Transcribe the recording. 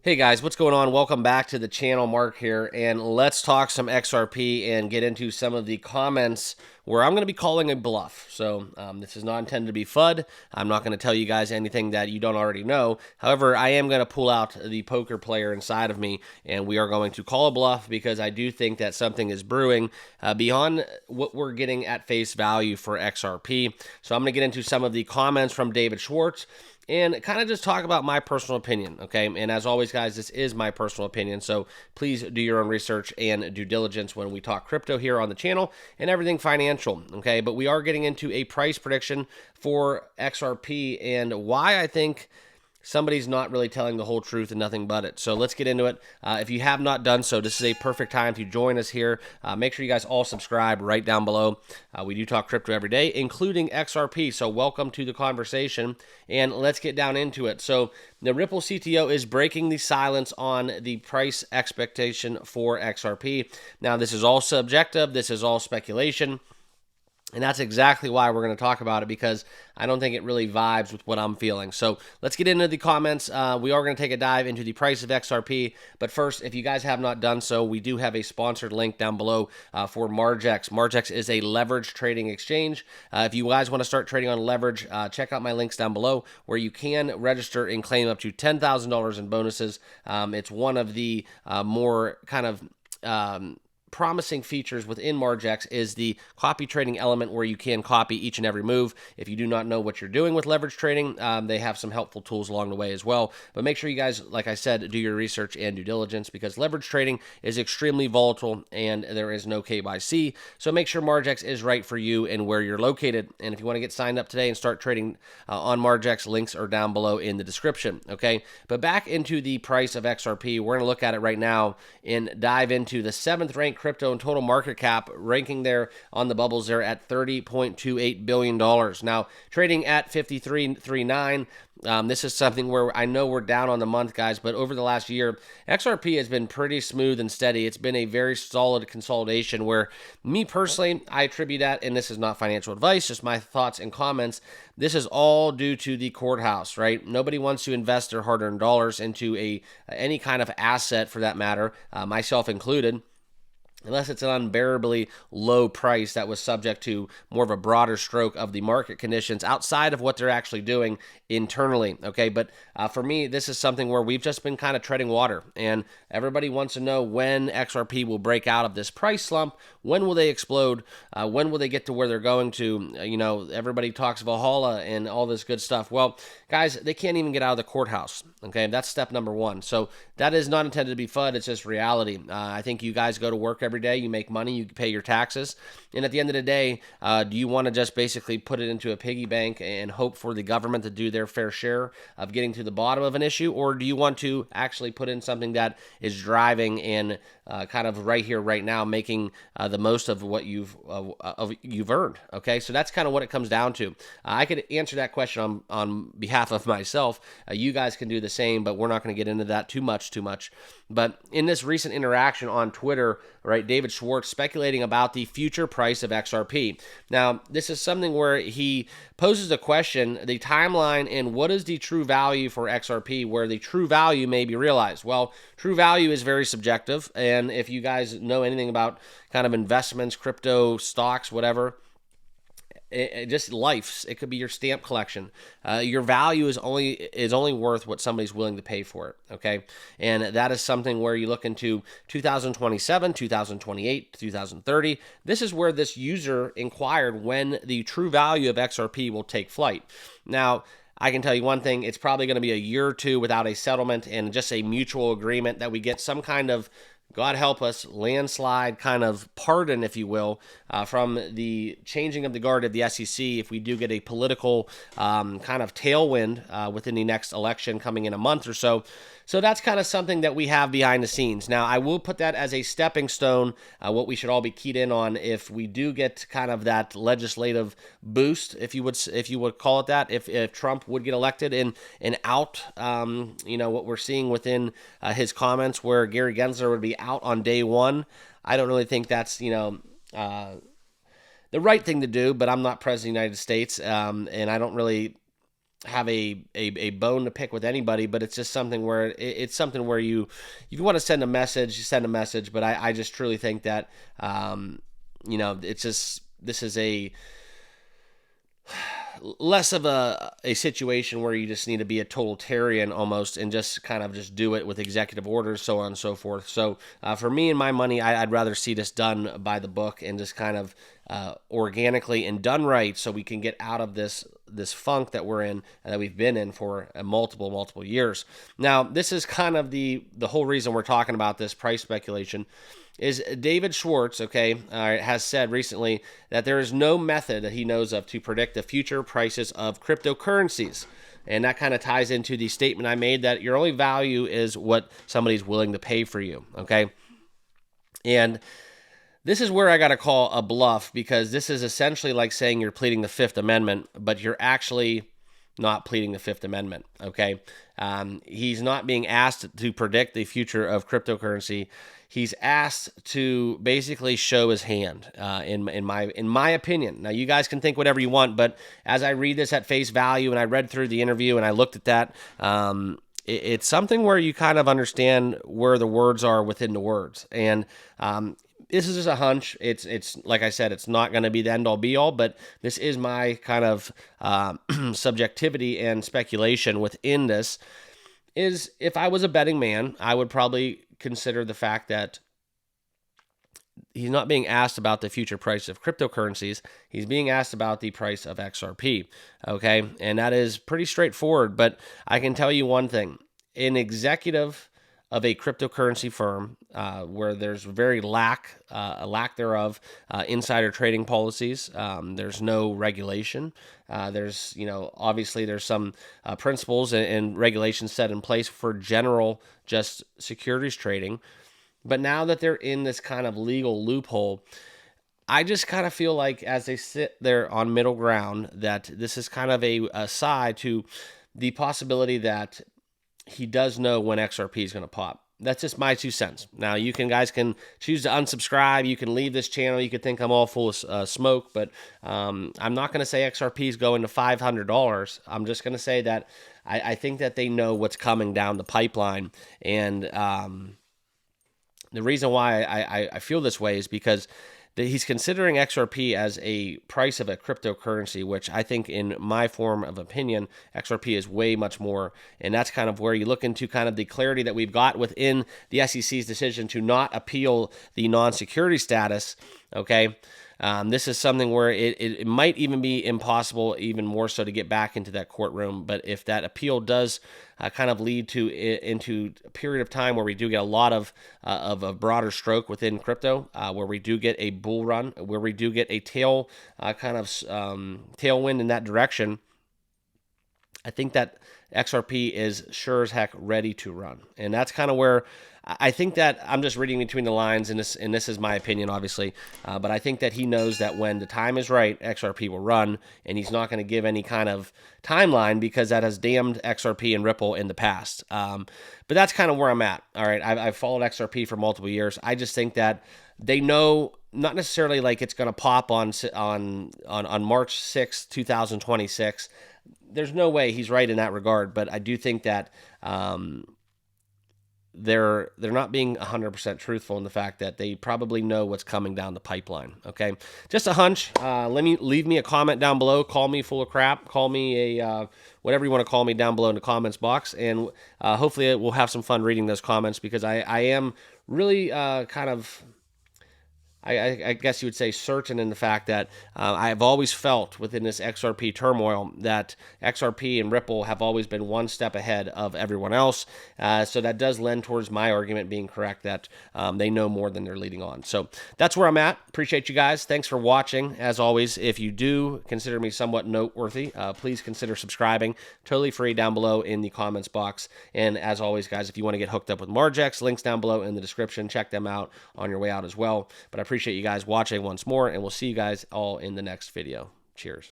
Hey guys, what's going on? Welcome back to the channel. Mark here, and let's talk some XRP and get into some of the comments where I'm going to be calling a bluff. So this is not intended to be FUD. I'm not going to tell you guys anything that you don't already know. However, I am going to pull out the poker player inside of me, and we are going to call a bluff because I do think that something is brewing beyond what we're getting at face value for XRP. So I'm going to get into some of the comments from David Schwartz and kind of just talk about my personal opinion, okay? And as always, guys, this is my personal opinion, so please do your own research and due diligence when we talk crypto here on the channel and everything financial, okay? But we are getting into a price prediction for XRP and why I think somebody's not really telling the whole truth and nothing but it. So let's get into it. If you have not done so, this is a perfect time to join us here. Make sure you guys all subscribe right down below. We do talk crypto every day, including XRP. So welcome to the conversation, and let's get down into it. So the Ripple CTO is breaking the silence on the price expectation for XRP. Now, this is all subjective. This is all speculation. And that's exactly why we're going to talk about it, because I don't think it really vibes with what I'm feeling. So let's get into the comments. We are going to take a dive into the price of XRP. But first, if you guys have not done so, we do have a sponsored link down below for Margex. Margex is a leverage trading exchange. If you guys want to start trading on leverage, check out my links down below where you can register and claim up to $10,000 in bonuses. It's one of the more kind of promising features within Margex is the copy trading element, where you can copy each and every move. If you do not know what you're doing with leverage trading, they have some helpful tools along the way as well. But make sure you guys, like I said, do your research and due diligence, because leverage trading is extremely volatile and there is no KYC. So make sure Margex is right for you and where you're located. And if you want to get signed up today and start trading on Margex, links are down below in the description. Okay, but back into the price of XRP, we're going to look at it right now and dive into the 7th ranked crypto and total market cap ranking there on the bubbles there at $30.28 billion. Now, trading at 53.39. This is something where I know we're down on the month, guys, but over the last year, XRP has been pretty smooth and steady. It's been a very solid consolidation where, me personally, I attribute that, and this is not financial advice, just my thoughts and comments. This is all due to the courthouse, right? Nobody wants to invest their hard-earned dollars into any kind of asset, for that matter, myself included, unless it's an unbearably low price that was subject to more of a broader stroke of the market conditions outside of what they're actually doing internally. Okay, but for me, this is something where we've just been kind of treading water, and everybody wants to know when XRP will break out of this price slump. When will they explode? When will they get to where they're going to? Everybody talks Valhalla and all this good stuff. Well, guys, they can't even get out of the courthouse. Okay, that's step number one. So that is not intended to be FUD. It's just reality. I think you guys go to work every day, you make money, you pay your taxes, and at the end of the day, do you want to just basically put it into a piggy bank and hope for the government to do their fair share of getting to the bottom of an issue, or do you want to actually put in something that is driving and kind of right here, right now, making the most of what you've earned? Okay, so that's kind of what it comes down to. I could answer that question on behalf of myself. You guys can do the same, but we're not going to get into that too much. But in this recent interaction on Twitter, right, David Schwartz speculating about the future price of XRP. Now, this is something where he poses a question, the timeline, and what is the true value for XRP, where the true value may be realized. Well, true value is very subjective, and if you guys know anything about kind of investments, crypto, stocks, whatever, just life, it could be your stamp collection. Your value is only worth what somebody's willing to pay for it. Okay, and that is something where you look into 2027, 2028, 2030. This is where this user inquired when the true value of XRP will take flight. Now, I can tell you one thing, it's probably going to be a year or two without a settlement and just a mutual agreement that we get some kind of, God help us, landslide kind of pardon, if you will, from the changing of the guard of the SEC if we do get a political kind of tailwind within the next election coming in a month or so. So that's kind of something that we have behind the scenes. Now, I will put that as a stepping stone, what we should all be keyed in on if we do get kind of that legislative boost, if you would call it that, if Trump would get elected and out, what we're seeing within his comments where Gary Gensler would be out on day one. I don't really think that's, the right thing to do, but I'm not president of the United States, and I don't really have a bone to pick with anybody, but it's just something where it's something where you want to send a message, you send a message. But I just truly think that you know, it's just, this is a less of a situation where you just need to be a totalitarian almost and just kind of just do it with executive orders, so on and so forth. So for me and my money, I'd rather see this done by the book and just kind of organically and done right, so we can get out of this funk that we're in and that we've been in for multiple years. Now, this is kind of the whole reason we're talking about this price speculation. Is David Schwartz, okay, has said recently that there is no method that he knows of to predict the future prices of cryptocurrencies. And that kind of ties into the statement I made that your only value is what somebody's willing to pay for you, okay? And this is where I got to call a bluff, because this is essentially like saying you're pleading the Fifth Amendment, but you're actually not pleading the Fifth Amendment, okay? He's not being asked to predict the future of cryptocurrency. He's asked to basically show his hand, in my opinion. Now, you guys can think whatever you want, but as I read this at face value, and I read through the interview and I looked at that, it's something where you kind of understand where the words are within the words. And this is just a hunch. It's like I said, it's not going to be the end all be all, but this is my kind of subjectivity and speculation within this. Is if I was a betting man, I would probably consider the fact that he's not being asked about the future price of cryptocurrencies. He's being asked about the price of XRP. Okay. And that is pretty straightforward, but I can tell you one thing. An executive of a cryptocurrency firm, where there's very lack thereof, insider trading policies. There's no regulation. There's, obviously there's some principles and regulations set in place for general just securities trading. But now that they're in this kind of legal loophole, I just kind of feel like as they sit there on middle ground, that this is kind of a side to the possibility that he does know when XRP is going to pop. That's just my 2 cents. Now, you guys can choose to unsubscribe. You can leave this channel. You could think I'm all full of smoke, but I'm not going to say XRP is going to $500. I'm just going to say that I think that they know what's coming down the pipeline. And the reason why I feel this way is because he's considering XRP as a price of a cryptocurrency, which I think, in my form of opinion, XRP is way much more. And that's kind of where you look into kind of the clarity that we've got within the SEC's decision to not appeal the non-security status, okay? This is something where it might even be impossible, even more so, to get back into that courtroom. But if that appeal does kind of lead into a period of time where we do get a lot of a broader stroke within crypto, where we do get a bull run, where we do get a tailwind in that direction, I think that XRP is sure as heck ready to run. And that's kind of where I think that I'm just reading between the lines, and this is my opinion, obviously, but I think that he knows that when the time is right, XRP will run, and he's not going to give any kind of timeline, because that has damned XRP and Ripple in the past. But that's kind of where I'm at. All right, I've followed XRP for multiple years. I just think that they know, not necessarily like it's going to pop on March 6th, 2026. There's no way he's right in that regard, but I do think that they're not being 100% truthful in the fact that they probably know what's coming down the pipeline. Okay, just a hunch. Leave me a comment down below. Call me full of crap. Call me a whatever you want to call me down below in the comments box, and hopefully we'll have some fun reading those comments, because I am really kind of, I guess you would say, certain in the fact that I've always felt within this XRP turmoil that XRP and Ripple have always been one step ahead of everyone else. So that does lend towards my argument being correct, that they know more than they're leading on. So that's where I'm at. Appreciate you guys. Thanks for watching. As always, if you do consider me somewhat noteworthy, please consider subscribing. Totally free down below in the comments box. And as always, guys, if you want to get hooked up with Margex, links down below in the description. Check them out on your way out as well. But I appreciate you guys watching once more, and we'll see you guys all in the next video. Cheers.